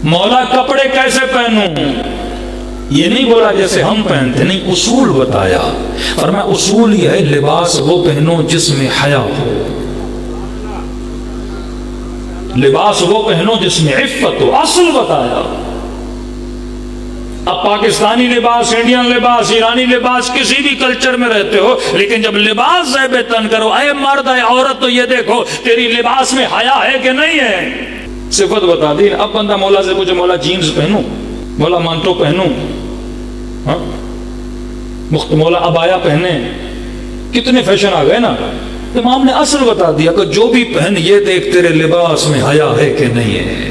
مولا کپڑے کیسے پہنوں، یہ نہیں بولا جیسے ہم پہنتے، نہیں، اصول بتایا، فرمایا اصول یہ ہے لباس وہ پہنو جس میں حیا ہو، لباس وہ پہنو جس میں عفت ہو، اصل بتایا۔ اب پاکستانی لباس، انڈین لباس، ایرانی لباس، کسی بھی کلچر میں رہتے ہو، لیکن جب لباس زیب تن کرو، اے مرد اے عورت، تو یہ دیکھو تیری لباس میں حیا ہے کہ نہیں ہے، صفت بتا دی۔ اب بندہ مولا سے پوچھے مولا جینز پہنوں، مولا مانٹو پہنوں، مولا عبایا پہنے، کتنے فیشن آ گئے نا۔ امام نے اصل بتا دیا کہ جو بھی پہن یہ دیکھ تیرے لباس میں حیا ہے کہ نہیں ہے،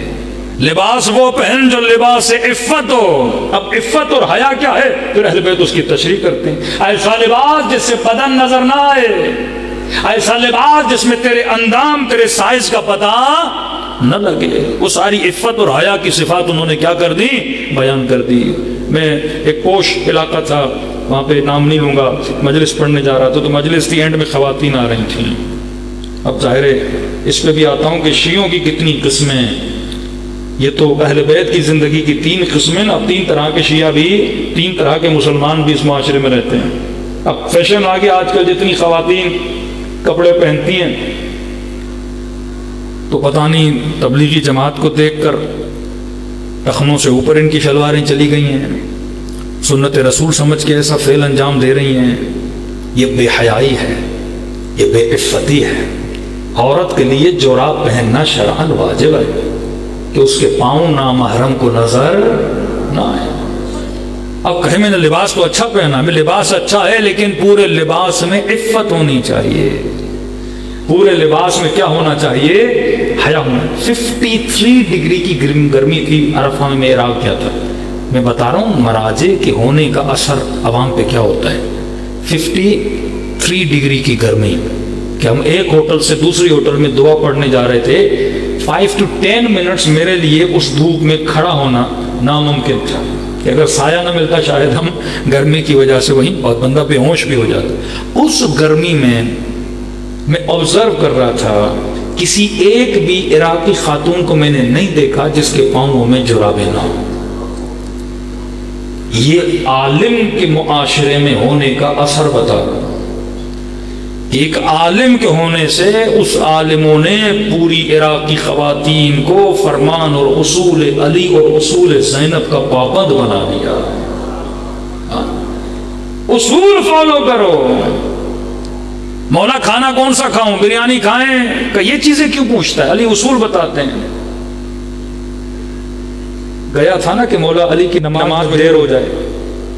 لباس وہ پہن جو لباس عفت ہو۔ اب عفت اور حیا کیا ہے، پھر اہل بیت اس کی تشریح کرتے ہیں۔ ایسا لباس جس سے بدن نظر نہ آئے، ایسا لباس جس میں تیرے اندام، تیرے سائز کا پتہ نہ لگے، وہ ساری عفت اور حیا کی صفات انہوں نے کیا کر دی، بیان کر دی۔ میں ایک پوش علاقہ تھا، وہاں پہ نام نہیں لوں گا، مجلس پڑھنے جا رہا تھا، تو مجلس کی اینڈ میں خواتین آ رہی تھیں۔ اب ظاہر ہے اس پہ بھی آتا ہوں کہ شیعوں کی کتنی قسمیں، یہ تو اہل بیت کی زندگی کی 3 قسمیں نا، اب 3 طرح کے شیعہ بھی، 3 طرح کے مسلمان بھی اس معاشرے میں رہتے ہیں۔ اب فیشن آ گیا، آج کل جتنی خواتین کپڑے پہنتی ہیں تو پتہ نہیں تبلیغی جماعت کو دیکھ کر ٹخنوں سے اوپر ان کی شلواریں چلی گئی ہیں، سنت رسول سمجھ کے ایسا فعل انجام دے رہی ہیں۔ یہ بے حیائی ہے، یہ بے عفتی ہے۔ عورت کے لیے جوراب پہننا شرعاً واجب ہے کہ اس کے پاؤں نامحرم کو نظر نہ آئے۔ اب کہیں میں نے لباس تو اچھا پہنا، میں لباس اچھا ہے، لیکن پورے لباس میں عفت ہونی چاہیے، پورے لباس میں کیا ہونا چاہیے، حیا ہونا۔ 53 ڈگری کی گرمی تھی، عرفہ میں معراج کیا تھا، میں بتا رہا ہوں مراجے کے ہونے کا اثر عوام پہ کیا ہوتا ہے۔ 53 ڈگری کی گرمی کہ ہم ایک ہوٹل سے دوسری ہوٹل میں دعا پڑھنے جا رہے تھے، 5 to 10 منٹس میرے لیے اس دھوپ میں کھڑا ہونا ناممکن تھا کہ اگر سایہ نہ ملتا شاید ہم گرمی کی وجہ سے وہیں بہت بندہ بے ہوش بھی ہو جاتا۔ اس گرمی میں آبزرو کر رہا تھا، کسی ایک بھی عراقی خاتون کو میں نے نہیں دیکھا جس کے پاؤں میں جرابیں نہ ہوں۔ یہ عالم کے معاشرے میں ہونے کا اثر بتا رہا۔ ایک عالم کے ہونے سے اس عالموں نے پوری عراقی خواتین کو فرمان اور اصول علی اور اصول زینب کا پابند بنا دیا۔ اصول فالو کرو۔ مولا کھانا کون سا کھاؤں، بریانی کھائیں، کہ یہ چیزیں کیوں پوچھتا ہے، علی اصول بتاتے ہیں۔ گیا تھا نا کہ مولا علی کی نماز میں دیر ہو جائے،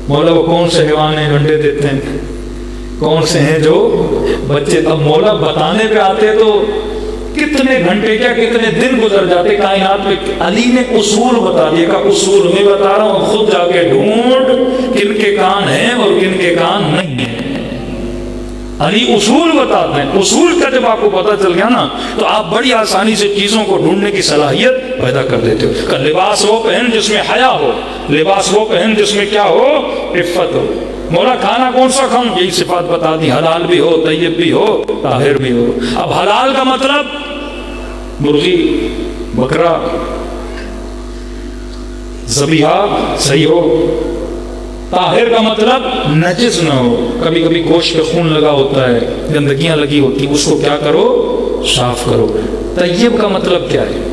مولا وہ کون سے حیوان ہیں انڈے دیتے ہیں، کون سے ہیں جو بچے، اب مولا بتانے پہ آتے تو کتنے گھنٹے کیا کتنے دن گزر جاتے کائنات میں۔ علی نے اصول بتا دیا کہ اصول میں بتا رہا ہوں، خود جا کے ڈھونڈ کن کے کان ہیں اور کن کے کان نہیں ہیں۔ علی اصول بتاتے ہیں، اصول کا جب آپ کو پتہ چل گیا نا تو آپ بڑی آسانی سے چیزوں کو ڈھونڈنے کی صلاحیت پیدا کر دیتے ہو۔ کہ لباس وہ پہن جس میں حیا ہو، لباس وہ پہن جس میں کیا ہو، عفت ہو۔ مولا کھانا کون سا کھاؤں، یہی صفات بتا دی، حلال بھی ہو، طیب بھی ہو، طاہر بھی ہو۔ اب حلال کا مطلب مرغی، بکرا، ذبیحہ صحیح ہو۔ طاہر کا مطلب نجس نہ ہو، کبھی کبھی گوشت پہ خون لگا ہوتا ہے، گندگیاں لگی ہوتی، اس کو کیا کرو، صاف کرو۔ طیب کا مطلب کیا ہے،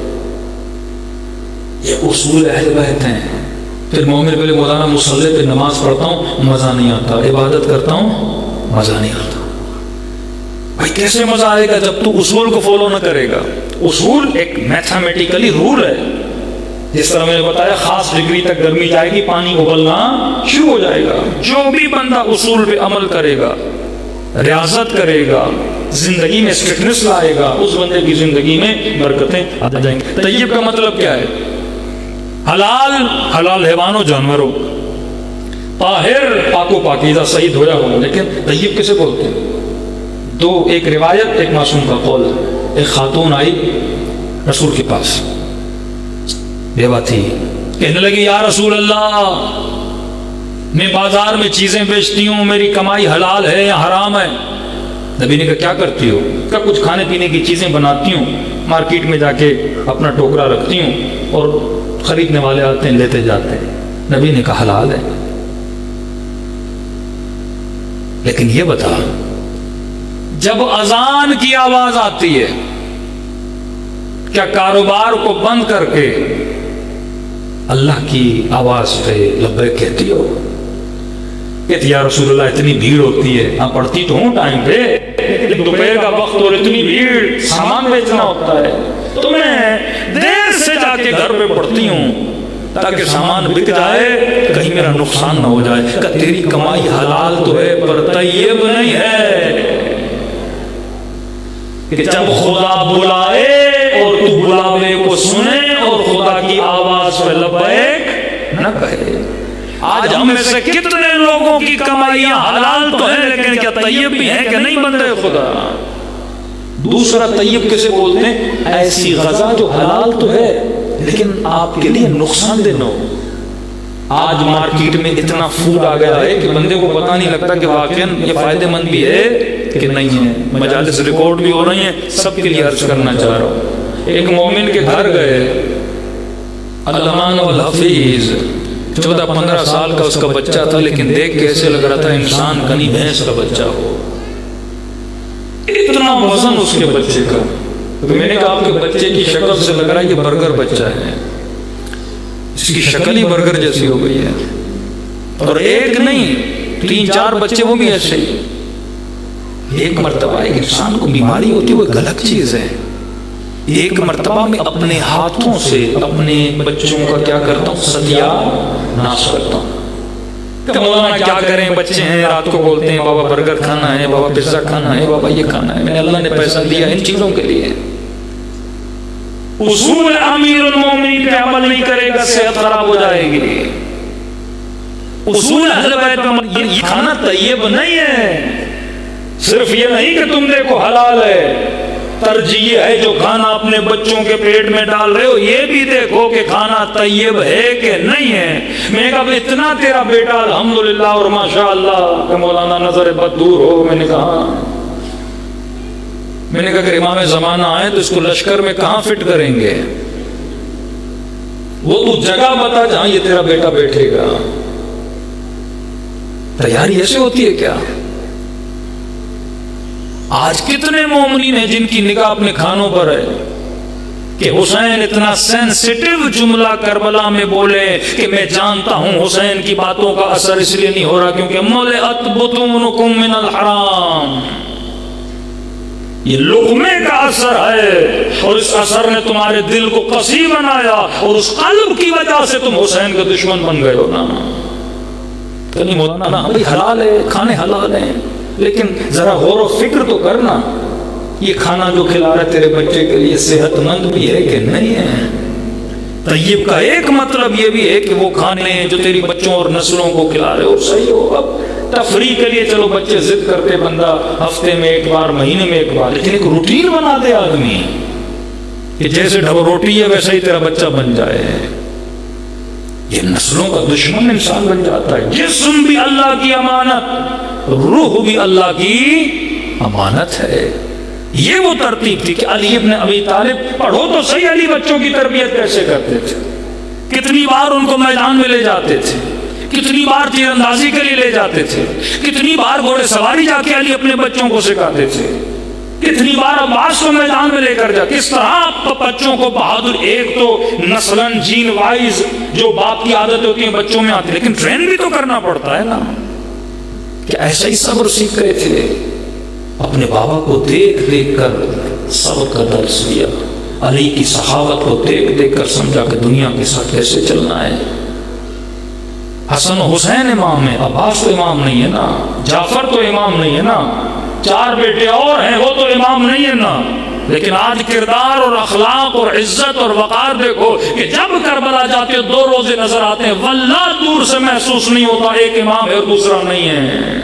یہ اصول اہل بیت ہیں۔ پھر مومن پہلے مولانا مصلی پہ نماز پڑھتا ہوں مزہ نہیں آتا، عبادت کرتا ہوں مزہ نہیں آتا۔ بھائی کیسے مزہ آئے گا جب تو اصول کو فالو نہ کرے گا۔ اصول ایک میتھمیٹیکلی رول ہے، جس طرح میں نے بتایا خاص ڈگری تک گرمی جائے گی، پانی ابلنا شروع ہو جائے گا۔ جو بھی بندہ اصول پہ عمل کرے گا، ریاضت کرے گا، زندگی میں اسٹرکٹنس لائے گا، اس بندے کی زندگی میں برکتیں آ جائیں گی۔ طیب کا مطلب کیا ہے، حلال، حلال حیوان و جانوروں، طاہر پاک و پاکیزہ صحیح دھویا ہو۔ لیکن طیب کسے بولتے ہیں، دو، ایک روایت ایک معصوم کا قول۔ ایک خاتون آئی رسول کے پاس، بیوہ تھی، کہنے لگی یا رسول اللہ میں بازار میں چیزیں بیچتی ہوں، میری کمائی حلال ہے یا حرام ہے؟ نبی نے کہا کیا کرتی ہو؟ کہا کچھ کھانے پینے کی چیزیں بناتی ہوں، مارکیٹ میں جا کے اپنا ٹوکرا رکھتی ہوں اور خریدنے والے آتے ہیں لیتے جاتے ہیں. نبی نے کہا حلال ہے. لیکن یہ بتا جب اذان کی آواز آتی ہے کیا کاروبار کو بند کر کے اللہ کی آواز پہ لبیک کہتی ہو؟ کہتی یا رسول اللہ اتنی بھیڑ ہوتی ہے. ہاں پڑھتی تو ہوں ٹائم پہ, لیکن دوپہر کا وقت اور اتنی بھیڑ, سامان بیچنا ہوتا ہے تو میں دیر سے جا کے گھر پہ پڑھتی ہوں تاکہ سامان بک جائے, کہیں میرا نقصان نہ ہو جائے. کہ تیری کمائی حلال تو ہے پر طیب نہیں ہے. کہ جب خدا بلائے اور تو بلاوے کو سنے اور خدا کی آواز پہ لبیک نہ کہے. آج ہم میں سے کتنے لوگوں کی کمائیاں حلال تو ہیں لیکن کیا طیب بھی ہیں کہ نہیں بندے خدا؟ دوسرا طیب کسے بولتے ہیں؟ ایسی غذا جو حلال تو ہے لیکن آپ کے لیے نقصان دہ نہ ہو. آج مارکیٹ میں اتنا فوڈ آ گیا ہے کہ بندے کو پتہ نہیں لگتا کہ واقعاً یہ فائدہ مند بھی ہے کہ نہیں ہے. مجالس ریکارڈ بھی ہو رہی ہیں, سب کے لیے عرض کرنا چاہ رہا ہوں. ایک مومن کے گھر گئے, علمان والحفیظ, 14-15 سال کا اس کا بچہ تھا, لیکن دیکھ کے ایسے لگ رہا تھا انسان کنی بھینس کا بچہ ہو. اتنا وزن اس کے بچے کا. تو میں نے کہا آپ کے بچے کی شکل سے لگ رہا ہے یہ برگر بچہ ہے, اس کی شکل ہی برگر جیسی ہو گئی ہے. اور ایک نہیں 3-4 بچے وہ بھی ایسے ہی. ایک مرتبہ ایک انسان کو بیماری ہوتی ہے وہ ایک الگ چیز ہے. ایک مرتبہ میں اپنے ہاتھوں سے اپنے بچوں کا کیا کرتا ہوں, ستیا ناش کرتا ہوں. کہ مولانا کیا کریں, بچے ہیں رات کو بولتے ہیں بابا برگر کھانا ہے, بابا پیزا کھانا ہے, بابا یہ کھانا ہے. میں نے اللہ نے پیسہ دیا ان چیزوں کے لیے. اصول امیر المومنین پہ عمل نہیں کرے گا صحت خراب ہو جائے گی. اصول اہل بیت پہ یہ کھانا طیب نہیں ہے. صرف یہ نہیں کہ تم دیکھو حلال ہے, ترجیح ہے جو کھانا اپنے بچوں کے پیٹ میں ڈال رہے ہو یہ بھی دیکھو کہ کھانا طیب ہے کہ نہیں ہے. میں نے کہا اتنا تیرا بیٹا الحمدللہ اور ماشاءاللہ کہ مولانا نظر بد دور ہو. میں نے کہا اگر امام زمانہ آئے تو اس کو لشکر میں کہاں فٹ کریں گے؟ وہ تو جگہ بتا جہاں یہ تیرا بیٹا بیٹھے گا. تیاری ایسے ہوتی ہے کیا؟ آج کتنے مومنین ہیں جن کی نگاہ اپنے کھانوں پر ہے کہ حسین اتنا سینسٹیو جملہ کربلا میں بولے کہ میں جانتا ہوں حسین کی باتوں کا اثر اس لیے نہیں ہو رہا کیونکہ ملئت بطونکم من الحرام. یہ لقمے کا اثر ہے اور اس اثر نے تمہارے دل کو قسی بنایا اور اس قلب کی وجہ سے تم حسین کے دشمن بن گئے ہو نا. تو نہیں مولانا بھائی حلال ہے, کھانے حلال ہیں, لیکن ذرا غور و فکر تو کرنا یہ کھانا جو کھلا رہا ہے تیرے بچے کے لیے صحت مند بھی ہے کہ نہیں ہے. طیب کا ایک مطلب یہ بھی ہے کہ وہ کھانے جو تیری بچوں اور نسلوں کو کھلا رہے ہو صحیح ہو. اب تفریح کے لیے چلو بچے ضد کرتے, بندہ ہفتے میں ایک بار, مہینے میں ایک بار, لیکن ایک روٹین بنا دے آدمی کہ جیسے ڈبل روٹی ہے ویسا ہی تیرا بچہ بن جائے. یہ نسلوں کا دشمن انسان بن جاتا ہے. جسم بھی اللہ کی امانت, روح بھی اللہ کی امانت ہے. یہ وہ ترتیب تھی کہ علی ابن ابی طالب, پڑھو تو صحیح علی بچوں کی تربیت کیسے کرتے تھے. کتنی بار ان کو میدان میں لے جاتے تھے, کتنی بار تیر اندازی کے لیے لے جاتے تھے, کتنی بار گھوڑے سواری جا کے علی اپنے بچوں کو سکھاتے تھے, کتنی بار عباس کو میدان میں لے کر جا. کس طرح بچوں کو بہادر, ایک تو نسلاً جین وائز جو باپ کی عادت ہوتی ہے بچوں میں آتی, لیکن ٹرین بھی تو کرنا پڑتا ہے نا. کہ ایسا ہی صبر سیکھ رہے تھے, اپنے بابا کو دیکھ دیکھ کر صبر کا درس لیا, علی کی سخاوت کو دیکھ دیکھ کر سمجھا کہ دنیا کے ساتھ کیسے چلنا ہے. حسن و حسین امام ہے, عباس تو امام نہیں ہے نا, جعفر تو امام نہیں ہے نا, 4 بیٹے اور ہیں وہ تو امام نہیں ہے نا. لیکن آج کردار اور اخلاق اور عزت اور وقار دیکھو کہ جب کربلا جاتے 2 روزے نظر آتے ہیں, واللہ دور سے محسوس نہیں ہوتا ایک امام ہے اور دوسرا نہیں ہے,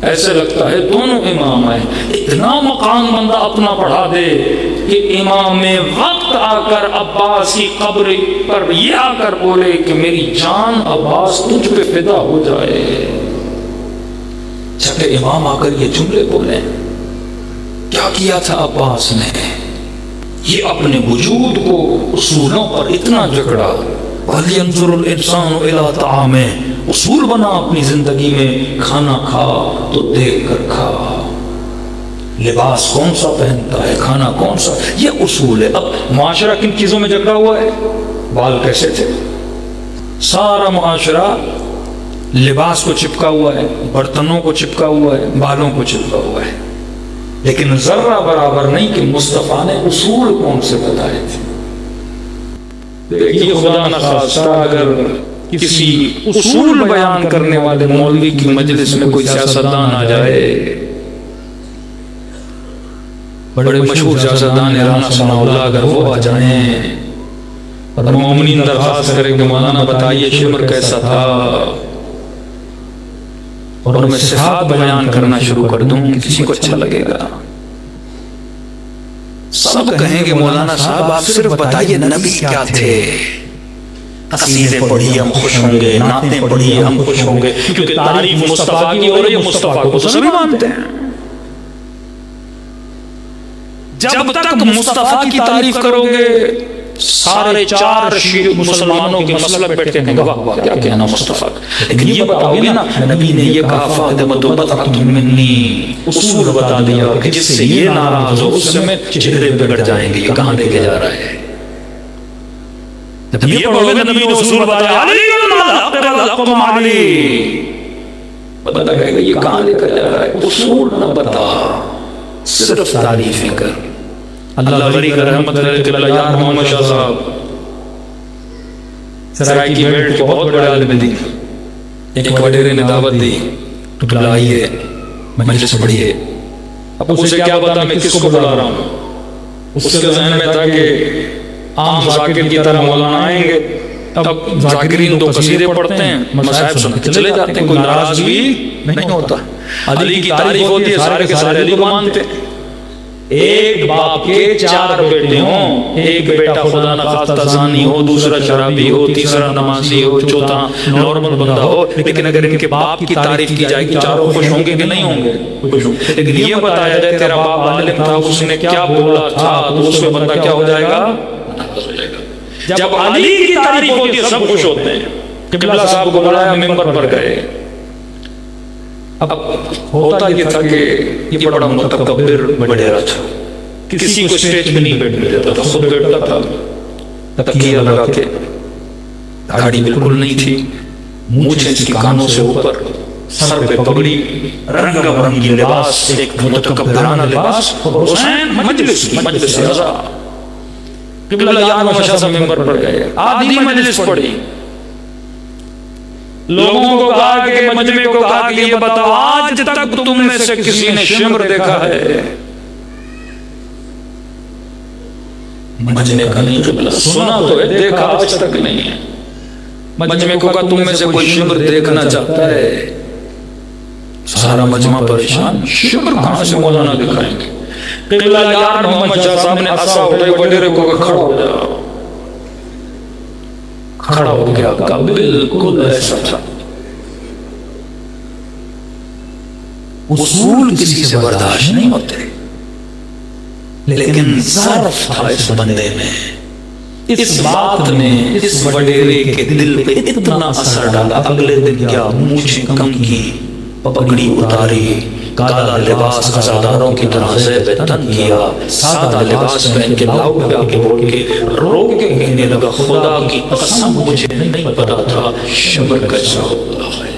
ایسے لگتا ہے دونوں امام ہیں. اتنا مقام بندہ اپنا بڑھا دے کہ امام وقت آ کر عباس کی قبر پر یہ آ کر بولے کہ میری جان عباس تجھ پہ فدا ہو جائے. چھٹے امام آ کر یہ جملے بولے, کیا کیا تھا عباس نے, یہ اپنے وجود کو اصولوں پر اتنا جکڑا، وَلْيَنْظُرُ الْإِنسَانُ إِلَىٰ طَعَامِهِ، اصول بنا اپنی زندگی میں، کھانا کھا تو دیکھ کر کھا، لباس کون سا پہنتا ہے، کھانا کون سا، یہ اصول ہے۔ اب معاشرہ کن چیزوں میں جکڑا ہوا ہے؟ بال کیسے تھے؟ سارا معاشرہ لباس کو چپکا ہوا ہے، برتنوں کو چپکا ہوا ہے، بالوں کو چپکا ہوا ہے، لیکن ذرہ برابر نہیں کہ مصطفیٰ نے اصول کون سے بتائے تھے۔ دیکھیے خدا نخواستہ اگر کسی اصول بیان کرنے والے مولوی کی مجلس میں کوئی سیاستدان آ جائے، بڑے مشہور سیاستدان رانا ثناء اللہ، اگر وہ آ جائیں اور مومنین درخواست کرے کہ مولانا بتائیے شمر کیسا تھا، اور میں صفات بیان کرنا شروع کر دوں، کسی کو اچھا لگے گا؟ سب کہیں گے مولانا صاحب آپ صرف بتائیے نبی کیا تھے، قصیدے پڑھیے ہم خوش ہوں گے، نعتیں پڑھیے ہم خوش ہوں گے، کیونکہ تعریف مصطفیٰ کی ہو رہی ہے، مصطفیٰ کو تو سبھی مانتے ہیں۔ جب تک مصطفیٰ کی تعریف کرو گے، سارے چار مسلمانوں کے مسلک بیٹھ کے کہیں گے واہ واہ کیا کہنا مصطفیٰ، لیکن یہ بتاؤ گے نا نبی نے یہ کہا فاطمۃ بطرۃ منی، اصول بتا دیا کہ جس سے یہ ناراض ہو اس سے میں چہرے بگڑ جائیں گے، یہ کہاں لے کے جا رہا ہے؟ جب یہ پڑھو گے نبی نے اصول بتایا پتہ لگے گا یہ کہاں لے کر جا رہا ہے۔ اصول نہ بتا، صرف تعریفیں کر۔ اللہ غری کا رحمت اللہ یار محمد شاہ صاحب سرائے کی بیلٹ کے بہت بڑے عالم دین، ایک وڈیرے نے دعوت دی تو بلائیے مجلس پڑھیے۔ اب اسے کیا پتا میں کس کو بلا رہا ہوں، اس کے ذہن میں تھا کہ عام ذاکر کی طرح مولانا آئیں گے، اب ذاکرین دو قصیدے پڑھتے ہیں، مصائب سن کے چلے جاتے ہیں، کوئی ناراض بھی نہیں ہوتا۔ علی کی تعریف ہوتی ہے، سارے کے سارے علی کو مانتے ہیں۔ ایک باپ کے چار بیٹے ہوں، ایک بیٹا خدا نخواستہ زانی ہو، دوسرا شرابی ہو، تیسرا نمازی ہو، چوتھا نارمل بندہ ہو، لیکن اگر ان کے باپ کی تعریف کی جائے کہ چاروں خوش ہوں گے کہ نہیں ہوں گے؟ خوش ہوں گے۔ لیکن یہ بتایا جائے تیرا باپ عالم تھا، اس نے کیا بولا تھا، تو اس میں بندہ کیا ہو جائے گا؟ جب علی کی تعریف ہوتی ہے سب خوش ہوتے ہیں۔ قبلہ صاحب کو بلایا، ممبر پر گئے، اب ہوتا یہ تھا کہ یہ بڑا متکبر وڈیرا تھا، کسی کو اسٹیج پہ نہیں بیٹھنے دیتا تھا، خود بیٹھتا تھا تکیہ لگا کے، داڑھی بالکل نہیں تھی، مونچھیں اس کی کانوں سے اوپر، سر پہ پگڑی، رنگ برنگی لباس، ایک متکبرانہ لباس، اور حسین مجلس رضا۔ قبلہ یار محمد شاہ صاحب ممبر پر گئے، آدھی مجلس پڑھی، لوگوں کو کہا کہ مجمع کو کہا کہ یہ بتاؤ آج تک تم میں سے کسی نے شمر دیکھا ہے؟ مجمع کا نہیں، قبلہ سنا تو ہے، دیکھا آج تک نہیں ہے۔ مجمع کو کہا تم میں سے کوئی شمر دیکھنا چاہتا ہے؟ سارا مجمع پریشان، شمر کہاں سے مولانا دکھائیں گے؟ قبلہ یار محمد شاہ صاحب نے عصا اٹھائی، وڈیرے کو کہا کھڑا ہو جاؤ، کھڑا ہو گیا، کہا بالکل ایسا تھا۔ اصول کسی سے برداشت نہیں ہوتے، لیکن ظرف تھا اس بندے میں، اس بات نے اس وڈیرے کے دل پہ اتنا اثر ڈالا۔ اگلے دن کیا مونچھیں کم کی، پگڑی اتاری، کالا لباس عزاداروں کی طرح زیب تن کیا، سادہ لباس پہن کے لاؤ پہ آکے بول کے رو کے کہنے لگا خدا کی قسم مجھے نہیں پتا تھا شمر کیسا ہوتا ہے۔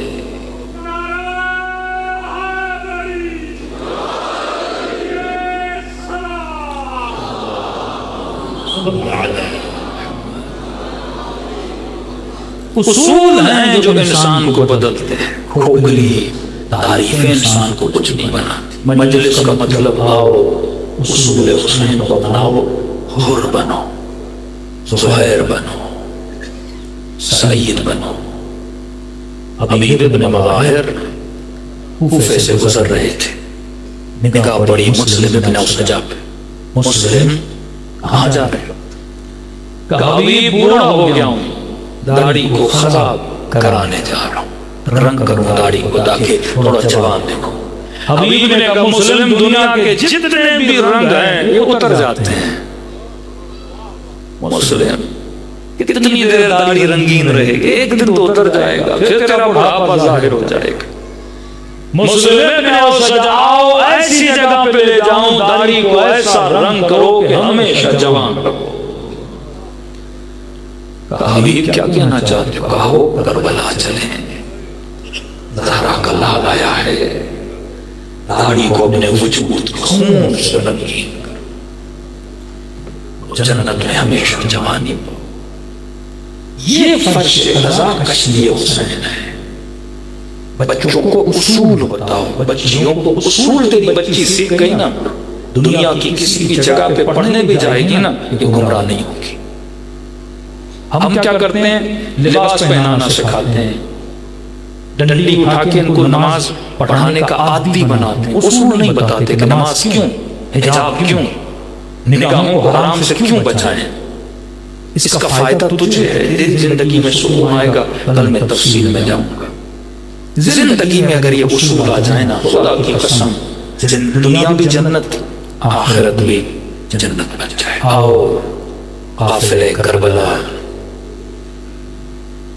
اصول ہیں جو انسان کو بدلتے ہیں، کھوکھلی تعریفیں انسان کو کچھ نہیں بناتی۔ مجلس کا مطلب آؤ اصول حسین کو بناؤ، حر بنو، زہیر بنو، سعید بنو۔ حبیب ابن مظاہر کوفے سے گزر رہے تھے، نگاہ پڑی مسلم ابن اسجع پہ، مسلم کہاں جا رہے ہو؟ کہا ابھی بوڑھا ہو گیا ہوں، داڑھی کو خراب کرانے جا رہا ہوں، رنگ کروں داڑھی کو تاکہ تھوڑا جوان دیکھو۔ حبیب نے کہا مسلم دنیا کے جتنے بھی رنگ ہیں یہ اتر جاتے ہیں، مسلم کتنی دیر داڑھی رنگین رہے گی، ایک دن تو اتر جائے گا، پھر تیرا بڑھاپا ظاہر ہو جائے گا۔ مسلم نے سجاؤ ایسی جگہ پہ لے جاؤں، داڑھی کو ایسا رنگ کرو کہ ہمیشہ جوان رہو۔ کہا حبیب کیا کہنا چاہتے ہو؟ کہو کربلا چلیں، زہرا کا لال آیا ہے، داڑھی کو اپنے وجود خون سے رنگین کرو، جنت میں ہمیشہ جوانی پاؤ۔ یہ فرش قضا کش لیے حسین ہے۔ بچوں کو اصول بتاؤ، بچیوں کو اصول، تیری بچی سیکھ گئی نا، دنیا کی کسی بھی جگہ پہ پڑھنے بھی جائے گی نا، یہ گمراہ نہیں ہوگی۔ ہم کیا کرتے ہیں؟ لباس پہنانا سکھاتے ہیں، ڈنڈی اٹھا کے ان کو نماز پڑھانے کا عادی بناتے ہیں، اصول نہیں بتاتے کہ نماز کیوں، حجاب کیوں، نگاہوں کو حرام سے کیوں بچائیں۔ اس کا فائدہ تجھے ہے، تیری زندگی میں سکون آئے گا، کل میں تفصیل میں جاؤں گا۔ زندگی میں اگر یہ اصول آ جائے نا، خدا کی قسم، دنیا بھی جنت، آخرت بھی جنت بن جائے۔ آؤ قافلے کربلا،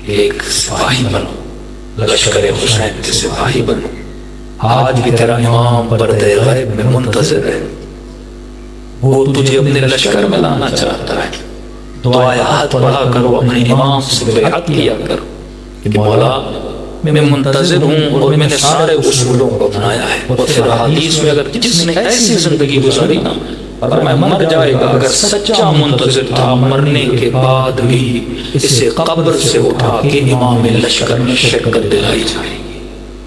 ایک سپاہی بنو، لشکر حسین کے سپاہی بنو۔ آج بھی تیرا امام پردے غیب میں منتظر ہے، وہ تجھے اپنے لشکر میں لانا چاہتا ہے۔ دعائیات پڑھا کرو، اپنے امام سے بیعت کیا کرو کہ مولا میں منتظر ہوں اور میں نے سارے اصولوں کو اپنایا ہے۔ اور پھر حدیث میں اگر جس نے ایسی زندگی گزاری نا، اور میں مر جائے گا، اگر سچا منتظر تھا، مرنے کے بعد بھی اسے قبر سے اٹھا کے امام لشکر میں شرکت دلائی جائے۔